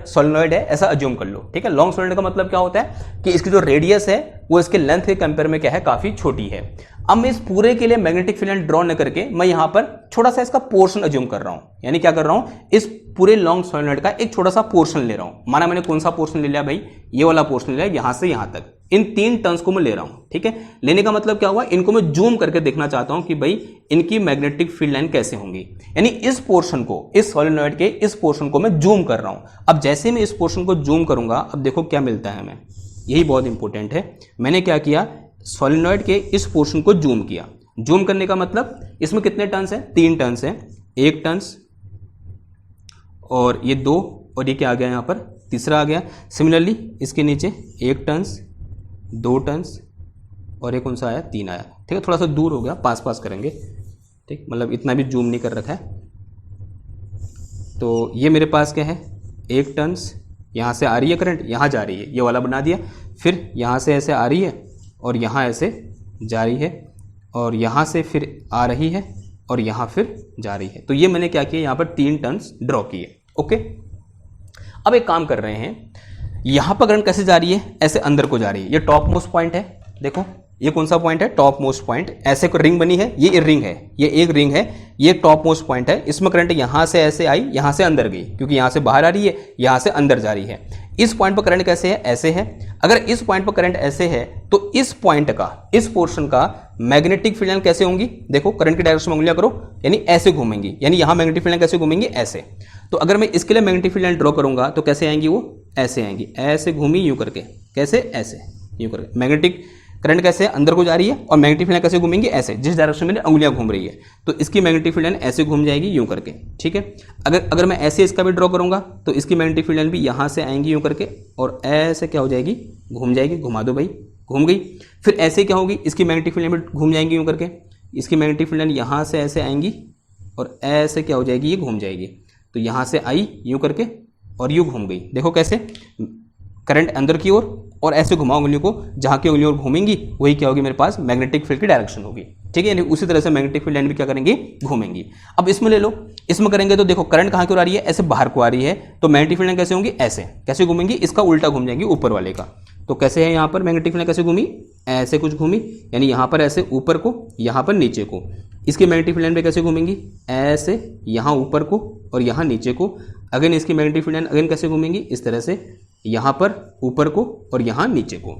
सोलेनॉइड है ऐसा अज्यूम कर लो। ठीक है, लॉन्ग सोलेनॉइड का मतलब क्या होता है कि इसकी जो रेडियस है वो इसके लेंथ के कंपेयर में क्या है, काफी छोटी है। अब मैं इस पूरे के लिए मैग्नेटिक फील्ड लाइन ड्रॉ न करके मैं यहां पर छोटा सा इसका पोर्शन अज्यूम कर रहा हूं, यानी क्या कर रहा हूं, इस पूरे लॉन्ग सोलेनॉइड का एक छोटा सा पोर्शन ले रहा हूं। माना मैंने कौन सा पोर्शन ले लिया भाई, ये वाला पोर्शन ले लिया, यहां से यहां तक, इन 3 टर्न्स को मैं ले रहा हूं। ठीक है, लेने का मतलब क्या हुआ, इनको मैं जूम करके देखना चाहता हूं कि भाई इनकी मैग्नेटिक फील्ड लाइन कैसे होंगी, यानी इस पोर्शन को, इस सोलेनॉइड के इस पोर्शन को मैं जूम कर रहा हूं। अब जैसे मैं इस पोर्शन को जूम करूंगा, अब देखो क्या मिलता है हमें, यही बहुत इंपॉर्टेंट है। मैंने क्या किया, सोलेनॉइड के इस पोर्शन को जूम किया। जूम करने का मतलब इसमें कितने टर्न्स हैं, 3 टर्न्स हैं, 1 टर्न्स और ये 2, और ये क्या आ गया यहाँ पर, तीसरा आ गया। सिमिलरली इसके नीचे 1 टर्न्स, 2 टर्न्स और एक कौन सा आया, 3 आया। ठीक है, थोड़ा सा दूर हो गया, पास पास करेंगे। ठीक, मतलब इतना भी जूम नहीं कर रखा है, तो ये मेरे पास क्या है, 1 टर्न्स, यहाँ से आ रही है करंट, यहाँ जा रही है, ये वाला बना दिया। फिर यहाँ से ऐसे आ रही है और यहाँ ऐसे जा रही है, और यहाँ से फिर आ रही है और यहाँ फिर जा रही है। तो ये मैंने क्या किया, यहाँ पर 3 टर्न्स ड्रॉ किए। ओके, अब एक काम कर रहे हैं, यहाँ पर करंट कैसे जा रही है, ऐसे अंदर को जा रही है। ये टॉप मोस्ट पॉइंट है, देखो ये कौन सा पॉइंट है, टॉप मोस्ट पॉइंट। ऐसे कोई रिंग बनी है, ये रिंग है, ये एक रिंग है, ये टॉप मोस्ट पॉइंट है। इसमें करंट यहाँ से ऐसे आई, यहाँ से अंदर गई, क्योंकि यहाँ से बाहर आ रही है, यहाँ से अंदर जा रही है। इस पॉइंट पर करंट कैसे है, ऐसे है। अगर इस पॉइंट पर करंट ऐसे है तो इस पॉइंट का, इस पोर्शन का मैग्नेटिक फील्ड लाइन कैसे होंगी, देखो करंट की डायरेक्शन में उंगलियां करो, यानी ऐसे घूमेंगी, यानी यहां मैग्नेटिक फील्ड लाइन कैसे घूमेंगी, ऐसे। तो अगर मैं इसके लिए मैग्नेटिक फील्ड लाइन ड्रॉ करूंगा तो कैसे आएंगी, वो ऐसे आएंगी, ऐसे घूमी यूं करके, कैसे, ऐसे यूं करके। मैग्नेटिक करंट कैसे अंदर को जा रही है और मैग्नेटिक फील्ड लाइन कैसे घूमेंगी, ऐसे, जिस डायरेक्शन में उंगलियां घूम रही है। तो इसकी मैग्नेटिक फील्ड लाइन ऐसे घूम जाएगी यूं करके, ठीक है। अगर मैं ऐसे इसका भी ड्रॉ करूंगा तो इसकी मैग्नेटिक फील्ड लाइन भी यहां से आएंगी यूं करके, और ऐसे क्या हो जाएगी, घूम जाएगी। घुमा दो भाई, घूम गई। फिर ऐसे क्या होगी, इसकी मैग्नेटिक फील्ड लाइन भी घूम जाएंगी यूं करके, इसकी मैग्नेटिक फील्ड लाइन यहां से ऐसे आएंगी और ऐसे क्या हो जाएगी, ये घूम जाएगी। तो यहां से आई यूं करके और यूं घूम गई। देखो कैसे, करंट अंदर की ओर और ऐसे घुमाओ उंगलियों को, जहां की उंगलियों घूमेंगी वही क्या होगी, मेरे पास मैग्नेटिक फील्ड की डायरेक्शन होगी, ठीक है। यानी उसी तरह से मैग्नेटिक फील्ड लाइन भी क्या करेंगे, घूमेंगी। अब इसमें ले लो, इसमें करेंगे तो देखो करंट कहां की ओर आ रही है, ऐसे बाहर को आ रही है, तो मैग्नेटिक फील्ड लाइन कैसे होंगी, ऐसे, कैसे घूमेंगी, इसका उल्टा घूम जाएंगी ऊपर वाले का। तो कैसे है, यहाँ पर मैग्नेटिक फील्ड लाइन कैसे घूमी, ऐसे कुछ घूमी, यानी यहाँ पर ऐसे ऊपर को, यहाँ पर नीचे को। इसकी मैग्नेटिक फील्ड लाइन पे कैसे घूमेंगी, ऐसे, यहाँ ऊपर को और यहाँ नीचे को। अगेन इसकी मैग्नेटिक फील्ड लाइन अगेन कैसे घूमेंगी, इस तरह से, यहाँ पर ऊपर को और यहाँ नीचे को।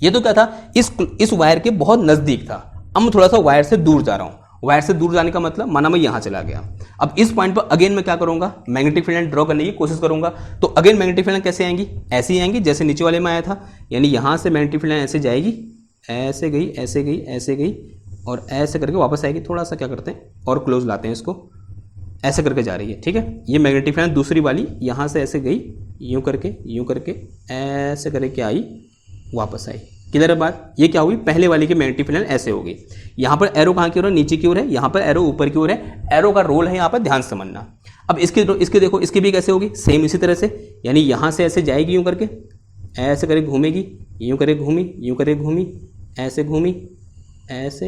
ये तो क्या था, इस वायर के बहुत नजदीक था। अब मैं थोड़ा सा वायर से दूर जा रहा हूं। वायर से दूर जाने का मतलब, माना मैं यहां चला गया, अब इस पॉइंट पर अगेन मैं क्या करूंगा, मैग्नेटिक फील्ड लाइन ड्रॉ करने की कोशिश करूंगा। तो अगेन मैग्नेटिक फील्ड लाइन कैसे आएंगी, ऐसे ही आएंगी जैसे नीचे वाले में आया था। यानी यहां से मैग्नेटिक फील्ड लाइन ऐसे जाएगी, ऐसे गई, ऐसे गई, ऐसे गई और ऐसे करके वापस आएगी। थोड़ा सा क्या करते हैं और क्लोज लाते हैं इसको, ऐसे करके जा रही है, ठीक है। ये मैग्नेटिक फील्ड लाइन दूसरी वाली यहां से ऐसे गई, यूं करके ऐसे करके आई, वापस आई। किधर है बात, ये क्या हुई, पहले वाली की मैग्नेटिक फील्ड लाइन ऐसे हो गई। यहाँ पर एरो कहाँ की ओर है, नीचे की ओर है, यहाँ पर एरो ऊपर की ओर है। एरो का रोल है यहाँ पर, ध्यान से समझना। अब इसके देखो, इसकी भी कैसे होगी, सेम इसी तरह से, यानी यहाँ से ऐसे जाएगी यूं करके, ऐसे करके घूमेगी, यूं करके घूमी, यूं करके घूमी, ऐसे घूमी, ऐसे,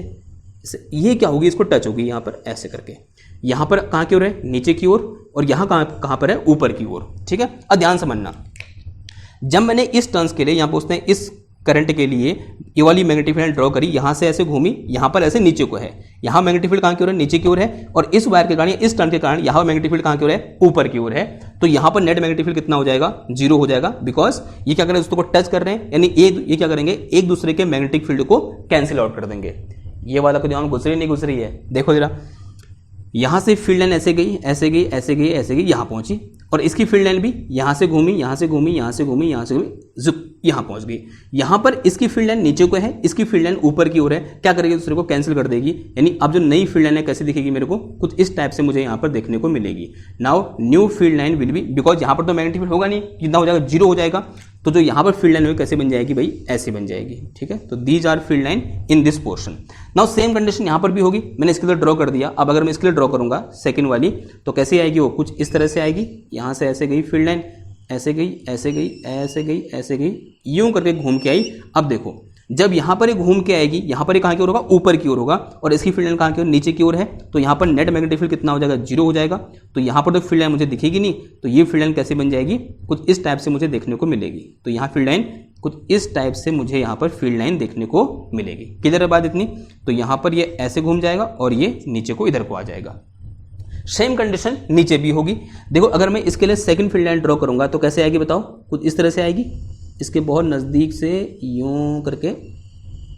ये क्या होगी, इसको टच होगी यहाँ पर ऐसे करके। यहाँ पर कहाँ की ओर है, नीचे की ओर, और यहाँ कहाँ पर है, ऊपर की ओर, ठीक है। अब ध्यान समझना, जब मैंने इस टर्न्स के लिए, यहाँ पूछते हैं इस करंट के लिए ये वाली मैग्नेटिक फील्ड ड्रॉ करी, यहाँ से ऐसे घूमी, यहाँ पर ऐसे नीचे को है, यहाँ मैग्नेटिक फील्ड कहाँ की ओर है, नीचे की ओर है, और इस वायर के कारण, इस टर्न के कारण यहाँ मैग्नेटिक फील्ड कहाँ की ओर है, ऊपर की ओर है। तो यहाँ पर नेट मैग्नेटिक फील्ड कितना हो जाएगा, 0 हो जाएगा, बिकॉज ये क्या करें, उसको टच कर रहे हैं, यानी ये क्या करेंगे, एक दूसरे के मैग्नेटिक फील्ड को कैंसिल आउट कर देंगे। ये वाला को ध्यान गुजरी नहीं गुजरी है, देखो जरा, यहां से फील्ड लाइन ऐसे गई, ऐसे गई, ऐसे गई, ऐसे गई, यहां पहुंची, और इसकी फील्ड लाइन भी यहां से घूमी, यहां से घूमी, यहां से घूमी, यहां से घूमी, जुक, यहां पहुंच गई। यहां पर इसकी फील्ड लाइन नीचे को है, इसकी फील्ड लाइन ऊपर की ओर है, क्या करेगी, दूसरे को कैंसिल कर देगी। यानी अब जो नई फील्ड लाइन है कैसे दिखेगी, मेरे को कुछ इस टाइप से मुझे यहां पर देखने को मिलेगी। Now new field line will be, because यहां पर तो मैग्नेटिक फील्ड होगा नहीं, कितना हो जाएगा, 0 हो जाएगा। तो जो यहाँ पर फील्ड लाइन हुई कैसे बन जाएगी भाई, ऐसे बन जाएगी, ठीक है। तो these are field line in this portion. Now same condition यहाँ पर भी होगी, मैंने इसके लिए ड्रॉ कर दिया। अब अगर मैं इसके लिए ड्रॉ करूंगा सेकंड वाली, तो कैसे आएगी, वो कुछ इस तरह से आएगी। यहाँ से ऐसे गई फील्ड लाइन, ऐसे गई, ऐसे गई, ऐसे गई, ऐसे गई, यूं करके घूम के आई। अब देखो, जब यहाँ पर घूम के आएगी, यहाँ पर कहाँ की ओर होगा, ऊपर की ओर होगा, और इसकी फील्ड लाइन कहाँ की ओर, नीचे की ओर है। तो यहाँ पर नेट मैग्नेटिक फील्ड कितना हो जाएगा, 0 हो जाएगा। तो यहाँ पर तो फील्ड लाइन मुझे दिखेगी नहीं, तो ये फील्ड लाइन कैसे बन जाएगी, कुछ इस टाइप से मुझे देखने को मिलेगी। तो यहाँ फील्ड लाइन कुछ इस टाइप से मुझे यहाँ पर फील्ड लाइन देखने को मिलेगी। किधर है बात इतनी, तो यहाँ पर ये ऐसे घूम जाएगा और ये नीचे को इधर को आ जाएगा। सेम कंडीशन नीचे भी होगी। देखो, अगर मैं इसके लिए सेकंड फील्ड लाइन ड्रॉ करूंगा तो कैसे आएगी बताओ, कुछ इस तरह से आएगी, इसके बहुत नज़दीक से यूं करके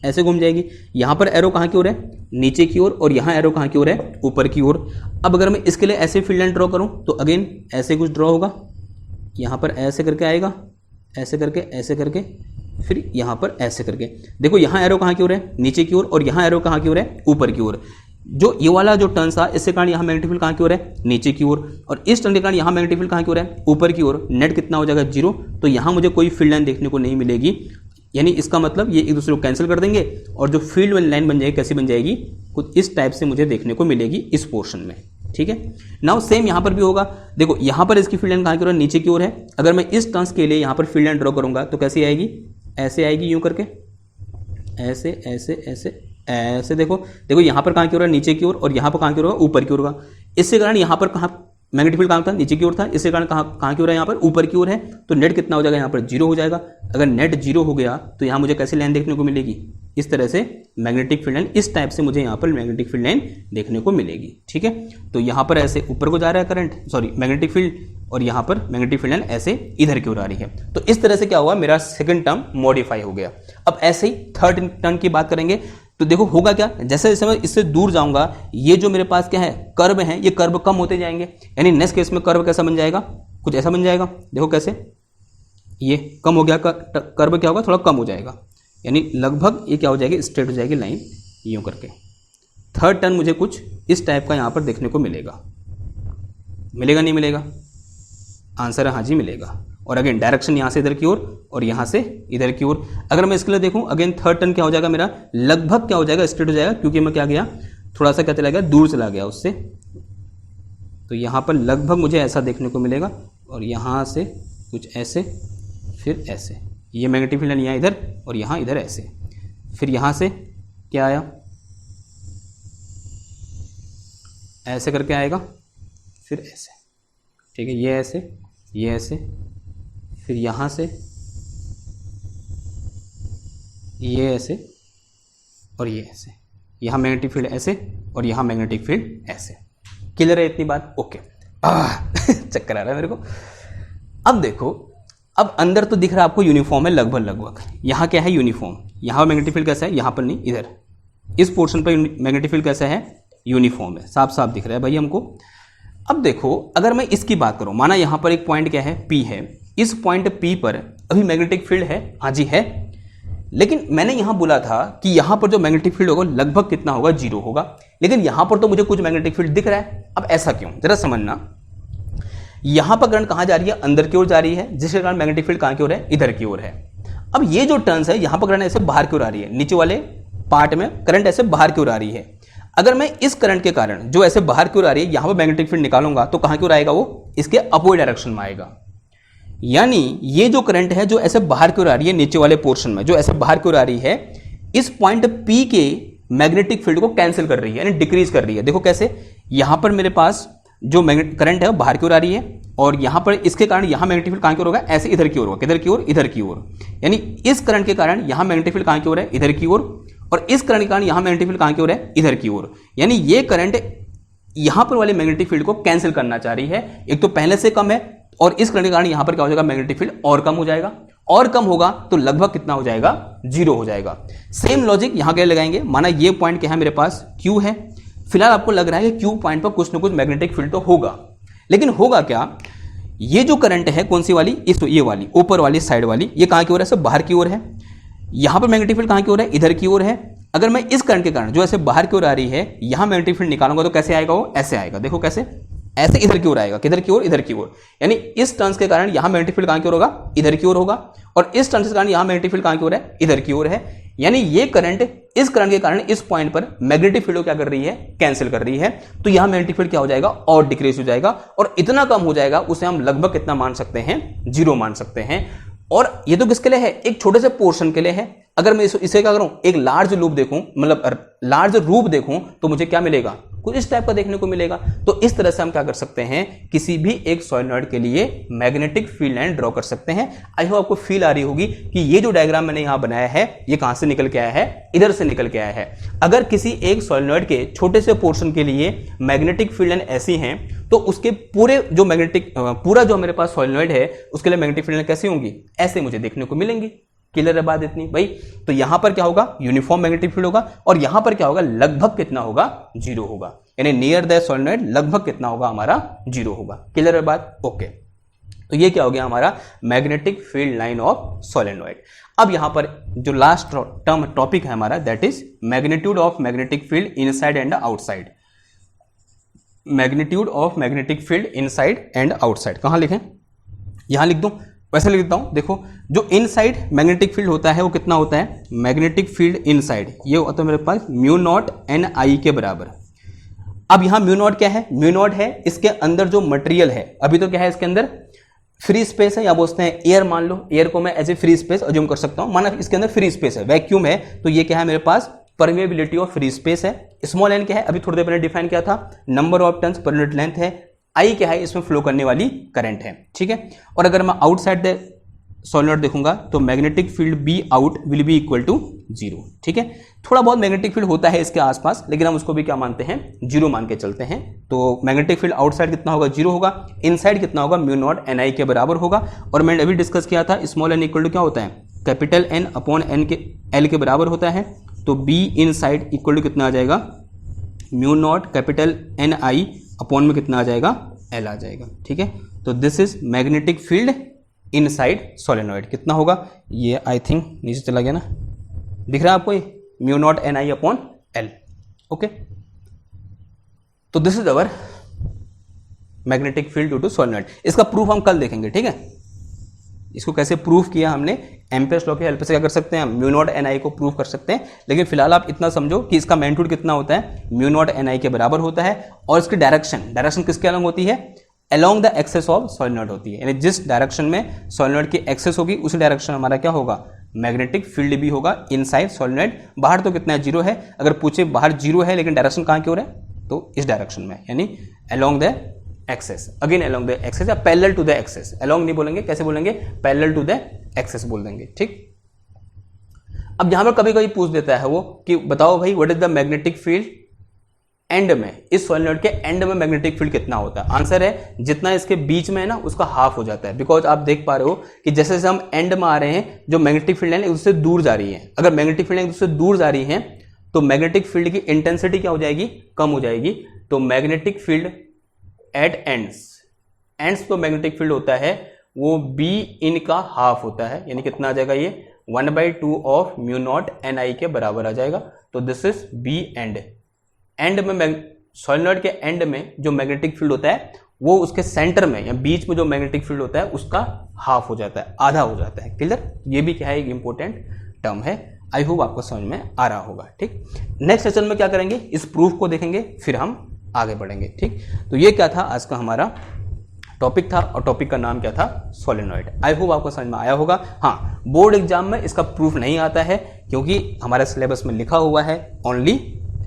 ऐसे घूम जाएगी। यहाँ पर एरो कहाँ की ओर है, नीचे की ओर, और यहाँ एरो कहाँ की ओर है, ऊपर की ओर। अब अगर मैं इसके लिए ऐसे फील्ड लाइन ड्रॉ करूँ तो अगेन ऐसे कुछ ड्रॉ होगा, यहाँ पर ऐसे करके आएगा, ऐसे करके, ऐसे करके, फिर यहाँ पर ऐसे करके। देखो, यहाँ एरो कहाँ की ओर है, नीचे की ओर, और यहाँ एरो कहाँ की ओर है, ऊपर की ओर। जो ये वाला जो टर्न था, इसके कारण यहाँ मैग्नेटिक फील्ड कहाँ की ओर है, नीचे की ओर, और इस टर्न के कारण यहाँ मैग्नेटिक फील्ड कहाँ की ओर है, ऊपर की ओर। नेट कितना हो जाएगा, 0। तो यहाँ मुझे कोई फील्ड लाइन देखने को नहीं मिलेगी। यानी इसका मतलब ये एक दूसरे को कैंसिल कर देंगे, और जो फील्ड लाइन बन जाएगी कैसी बन जाएगी, कुछ इस टाइप से मुझे देखने को मिलेगी इस पोर्शन में, ठीक है। नाउ सेम यहाँ पर भी होगा, देखो यहाँ पर इसकी फील्ड लाइन कहाँ की ओर है, नीचे की ओर है। अगर मैं इस टर्न्स के लिए यहाँ पर फील्ड लाइन ड्रॉ करूंगा तो कैसी आएगी, ऐसे आएगी, यूं करके, ऐसे ऐसे ऐसे ऐसे। देखो देखो यहाँ पर कहाँ की ओर है, नीचे की ओर, और यहाँ पर कहाँ की ओर होगा, ऊपर की ओर होगा। इससे कारण यहाँ पर कहाँ मैग्नेटिक फील्ड कहाँ था, नीचे की ओर था, इससे कारण कहाँ की ओर है, यहाँ पर ऊपर की ओर है। तो नेट कितना हो जाएगा, यहाँ पर जीरो हो जाएगा। अगर नेट जीरो हो गया तो यहाँ मुझे कैसी लाइन देखने को मिलेगी, इस तरह से मैग्नेटिक फील्ड लाइन, इस टाइप से मुझे यहाँ पर मैग्नेटिक फील्ड लाइन देखने को मिलेगी। ठीक है, तो यहाँ पर ऐसे ऊपर को जा रहा है करंट, सॉरी मैग्नेटिक फील्ड, और यहाँ पर मैग्नेटिक फील्ड लाइन ऐसे इधर की ओर आ रही है। तो इस तरह से क्या हुआ, मेरा सेकंड टर्म मॉडिफाई हो गया। अब ऐसे ही थर्ड टर्म की बात करेंगे तो देखो होगा क्या, जैसे जैसे मैं इससे दूर जाऊंगा, ये जो मेरे पास क्या है कर्व है, ये कर्व कम होते जाएंगे। यानी नेक्स्ट केस में कर्व कैसा बन जाएगा, कुछ ऐसा बन जाएगा। देखो कैसे, ये कम हो गया, कर्व क्या होगा, थोड़ा कम हो जाएगा। यानी लगभग ये क्या हो जाएगी, स्ट्रेट हो जाएगी लाइन, यूं करके। थर्ड टर्न मुझे कुछ इस टाइप का यहाँ पर देखने को मिलेगा, मिलेगा नहीं मिलेगा, आंसर है हाँ जी मिलेगा। और अगेन डायरेक्शन यहाँ से इधर की ओर और यहाँ से इधर की ओर। अगर मैं इसके लिए देखूँ अगेन थर्ड टर्न क्या हो जाएगा मेरा, लगभग क्या हो जाएगा, स्ट्रेट हो जाएगा, क्योंकि मैं क्या गया, थोड़ा सा क्या चला गया, दूर चला गया उससे। तो यहाँ पर लगभग मुझे ऐसा देखने को मिलेगा, और यहाँ से कुछ ऐसे, फिर ऐसे। ये मैग्नेटिक फील्ड यहाँ इधर और यहाँ इधर ऐसे। फिर यहाँ से क्या आया, ऐसे करके आएगा, फिर ऐसे। ठीक है, ये ऐसे, ये ऐसे, फिर यहाँ से ये ऐसे और ये ऐसे। यहाँ मैग्नेटिक फील्ड ऐसे और यहाँ मैग्नेटिक फील्ड ऐसे। क्लियर है इतनी बात? ओके। चक्कर आ रहा है मेरे को। अब देखो, अब अंदर तो दिख रहा है आपको यूनिफॉर्म है लगभग लगभग। यहाँ क्या है, यूनिफॉर्म। यहाँ मैग्नेटिक फील्ड कैसा है, यहाँ पर नहीं, इधर इस पोर्शन पर मैग्नेटिक फील्ड कैसा है, यूनिफॉर्म है, साफ साफ दिख रहा है भाई हमको। अब देखो अगर मैं इसकी बात करूं, माना यहाँ पर एक पॉइंट क्या है, P है। इस पॉइंट P पर अभी मैग्नेटिक फील्ड है, हाँ जी है। लेकिन मैंने यहाँ बोला था कि यहाँ पर जो मैग्नेटिक फील्ड होगा लगभग कितना होगा, जीरो होगा। लेकिन यहाँ पर तो मुझे कुछ मैग्नेटिक फील्ड दिख रहा है। अब ऐसा क्यों, जरा समझना। यहाँ पर करंट कहाँ जा रही है, अंदर की ओर जा रही है, जिसके कारण मैग्नेटिक फील्ड कहाँ की ओर है, इधर की ओर है। अब ये जो टर्न्स है, यहाँ पर करंट ऐसे बाहर की ओर आ रही है, नीचे वाले पार्ट में करंट ऐसे बाहर की ओर आ रही है। अगर मैं इस करंट के कारण जो ऐसे बाहर की ओर आ रही है, यहां पर मैग्नेटिक फील्ड निकालूंगा तो कहां की ओर आएगा, वो इसके अपवर्ड डायरेक्शन में आएगा। यानी ये जो करंट है जो ऐसे बाहर की ओर आ रही है, नीचे वाले पोर्शन में जो ऐसे बाहर की ओर आ रही है, इस पॉइंट P के मैग्नेटिक फील्ड को कैंसिल कर रही है, यानी डिक्रीज कर रही है। देखो कैसे, यहां पर मेरे पास जो मैग्नेटिक करंट है वो बाहर की ओर आ रही है, और यहां पर इसके कारण यहां मैग्नेटिक फील्ड कहां की ओर होगा, ऐसे इधर की ओर होगा। किधर की ओर, इधर की ओर। यानी इस करंट के कारण यहां मैग्नेटिक फील्ड कहां की ओर है, इधर की ओर, और इस करंट के कारण यहां मैग्नेटिक फील्ड कहां की ओर है, इधर की ओर। यानी ये करंट यहां पर वाले मैग्नेटिक फील्ड को कैंसिल करना चाह रही है। एक तो पहले से कम है, और इस करंट के कारण यहां पर क्या हो जाएगा, मैग्नेटिक फील्ड और कम हो जाएगा, और कम होगा तो लगभग कितना हो जाएगा, जीरो हो जाएगा। सेम लॉजिक यहां के लगाएंगे। माना ये पॉइंट क्या है मेरे पास, Q है। फिलहाल आपको लग रहा है कि Q पॉइंट पर कुछ ना कुछ मैग्नेटिक फील्ड तो होगा, लेकिन होगा क्या, ये जो करंट है कौन सी वाली, इस ये वाली ऊपर वाली साइड वाली, ये कहां की ओर है, सब बाहर की ओर है। यहां पर मैग्नेटिक फील्ड कहां की ओर है, इधर की ओर है। अगर मैं इस करंट के कारण जो ऐसे बाहर की ओर आ रही है, यहां मैग्नेटिक फील्ड निकालूंगा तो कैसे आएगा, वो ऐसे आएगा। देखो कैसे, ऐसे इधर की ओर आएगा। किधर की ओर, इधर की ओर। यानी इस टर्न्स के कारण यहां मैग्नेटिक फील्ड कहां की ओर होगा, इधर की ओर होगा, और इस टर्न्स के कारण यहां मैग्नेटिक फील्ड कहां की ओर है, इधर की ओर है। यानी ये करंट इस करंट के कारण इस पॉइंट पर मैग्नेटिक फील्ड को क्या कर रही है, कैंसिल कर रही है। तो यहां मैग्नेटिक फील्ड क्या हो जाएगा, और डिक्रीज हो जाएगा, और इतना कम हो जाएगा उसे हम लगभग कितना मान सकते हैं, जीरो मान सकते हैं। और ये तो किसके लिए है, एक छोटे से पोर्शन के लिए है। अगर मैं इसे क्या करूं, एक लार्ज लूप देखूं, मतलब लार्ज रूप देखूं, तो मुझे क्या मिलेगा, कुछ इस टाइप का देखने को मिलेगा। तो इस तरह से हम क्या कर सकते हैं, किसी भी एक सॉलिनॉइड के लिए मैग्नेटिक फील्ड लाइन ड्रॉ कर सकते हैं। आई होप आपको फील आ रही होगी कि ये जो डायग्राम मैंने यहां बनाया है, ये कहां से निकल के आया है, इधर से निकल के आया है। अगर किसी एक सॉलिनॉइड के छोटे से पोर्शन के लिए मैग्नेटिक फील्ड लाइन ऐसी हैं, तो उसके पूरे जो मैग्नेटिक पूरा जो मेरे पास सॉलिनॉइड है, उसके लिए मैग्नेटिक फील्ड लाइन कैसी होंगी, ऐसे मुझे देखने को मिलेंगी। क्लियर है बात इतनी भाई? तो यहां पर क्या होगा, यूनिफॉर्म मैग्नेटिक फील्ड होगा, और यहां पर क्या होगा, लगभग कितना होगा, जीरो होगा। यानी नियर द सॉलिनॉइड लगभग कितना होगा हमारा, जीरो होगा। क्लियर है बात? ओके। तो ये क्या हो गया हमारा magnetic field line of solenoid. अब यहां पर जो लास्ट टर्म टॉपिक है हमारा, that is magnitude of magnetic field inside and outside. Magnitude of magnetic field inside and outside कहां लिखें, यहां लिख दूं, वैसे लिख देता हूं। देखो जो इनसाइड मैग्नेटिक फील्ड होता है वो कितना होता है, मैग्नेटिक फील्ड इनसाइड ये होता है मेरे पास म्यू नॉट एन आई के बराबर। अब यहां म्यू नॉट क्या है, म्यू नॉट है इसके अंदर जो मटेरियल है, अभी तो क्या है इसके अंदर फ्री स्पेस है, या बोलते हैं एयर, मान लो एयर को मैं as a free space assume कर सकता हूं, माना इसके अंदर फ्री स्पेस है, वैक्यूम है, तो ये क्या है मेरे पास परमेबिलिटी ऑफ फ्री स्पेस है। स्मॉल एन क्या है, अभी थोड़ी देर पहले डिफाइन किया था, number of turns per unit length है, आई क्या है इसमें फ्लो करने वाली करंट है, ठीक है। और अगर मैं आउटसाइड द सोलेनॉइड देखूंगा तो magnetic field B out will be equal to 0, ठीक है। थोड़ा बहुत मैग्नेटिक फील्ड होता है इसके आसपास, लेकिन हम उसको भी क्या मानते हैं, 0 मान के चलते हैं। तो मैग्नेटिक फील्ड आउटसाइड कितना होगा, 0 होगा, इनसाइड कितना होगा, म्यू नॉट एन आई के बराबर होगा। और मैंने अभी डिस्कस किया था स्मॉल एन इक्वल टू क्या होता है, कैपिटल एन अपॉन एन के एल के बराबर होता है। तो B inside equal to कितना आ जाएगा, mu naught capital N I upon में कितना आ जाएगा, एल आ जाएगा, ठीक है। तो this is magnetic field inside solenoid, कितना होगा, ये आई थिंक नीचे चला गया ना, दिख रहा है आपको, ये mu naught n I upon l, okay. तो this is our magnetic field due to solenoid. इसका प्रूफ हम कल देखेंगे, ठीक है। इसको कैसे प्रूफ किया हमने, एम्पियर्स लॉ की हेल्प से क्या कर सकते हैं, म्यू नॉट एन आई को प्रूफ कर सकते हैं। लेकिन फिलहाल आप इतना समझो कि इसका मैग्नीट्यूड कितना होता है, म्यू नॉट एन आई के बराबर होता है। और इसकी डायरेक्शन किसके अलॉन्ग होती है, along the axis of solenoid होती है, यानी जिस डायरेक्शन में सोलेनॉइड की एक्सेस होगी उसी डायरेक्शन हमारा क्या होगा, मैग्नेटिक फील्ड भी होगा इनसाइड सोलेनॉइड। बाहर तो कितना है, 0 है, अगर पूछे बाहर 0 है लेकिन डायरेक्शन कहाँ की ओर है, तो इस डायरेक्शन में, यानी along the axis, again along the axis या parallel to the axis, along नहीं बोलेंगे, कैसे बोलेंगे, पैरेलल टू द एक्सेस बोल देंगे, ठीक। अब यहां पर कभी कभी पूछ देता है वो कि बताओ भाई what is the magnetic field and में, इस सोलेनॉइड के एंड में मैग्नेटिक फील्ड कितना होता है। आंसर है जितना इसके बीच में है ना उसका हाफ हो जाता है, बिकॉज आप देख पा रहे हो कि जैसे जैसे हम एंड में आ रहे हैं जो मैग्नेटिक फील्ड है उससे दूर जा रही है। अगर मैग्नेटिक फील्ड उससे दूर जा रही है तो मैग्नेटिक फील्ड की इंटेंसिटी क्या हो जाएगी, कम हो जाएगी। तो मैग्नेटिक फील्ड एट एंड्स तो मैग्नेटिक फील्ड होता है वो बी इन का हाफ होता है, यानी कितना आ जाएगा, ये 1/2 ऑफ म्यू नॉट एन आई के बराबर आ जाएगा। तो दिस इज बी एंड में सोलेनॉइड के एंड में जो मैग्नेटिक फील्ड होता है वो उसके सेंटर में या बीच में जो मैग्नेटिक फील्ड होता है उसका हाफ हो जाता है, आधा हो जाता है, क्लियर। ये भी क्या है, एक इंपॉर्टेंट टर्म है। आई होप आपको समझ में आ रहा होगा, ठीक। नेक्स्ट सेशन में क्या करेंगे, इस प्रूफ को देखेंगे, फिर हम आगे बढ़ेंगे, ठीक। तो ये क्या था आज का हमारा टॉपिक था, और टॉपिक का नाम क्या था, सोलेनॉइड। आई होप आपको समझ में आया होगा। हाँ, बोर्ड एग्जाम में इसका प्रूफ नहीं आता है क्योंकि हमारे सिलेबस में लिखा हुआ है ओनली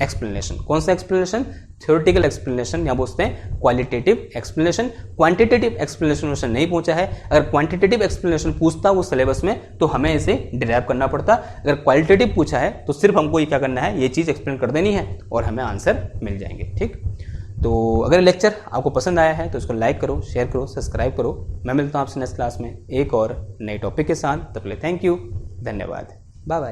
एक्सप्लेनेशन। कौन सा एक्सप्लेनेशन, थ्योरेटिकल एक्सप्लेनेशन या बोलते हैं क्वालिटेटिव एक्सप्लेनेशन। क्वांटिटेटिव एक्सप्लेनेशन नहीं पूछा है। अगर क्वांटिटेटिव एक्सप्लेनेशन पूछता वो सिलेबस में तो हमें इसे डिराइव करना पड़ता। अगर क्वालिटेटिव पूछा है तो सिर्फ हमको ये क्या करना है, ये चीज़ एक्सप्लेन कर देनी है और हमें आंसर मिल जाएंगे, ठीक। तो अगर लेक्चर आपको पसंद आया है तो इसको लाइक करो, शेयर करो, सब्सक्राइब करो। मैं मिलता हूँ आपसे नेक्स्ट क्लास में एक और नए टॉपिक के साथ। तब तक के लिए थैंक यू, धन्यवाद, बाय बाय।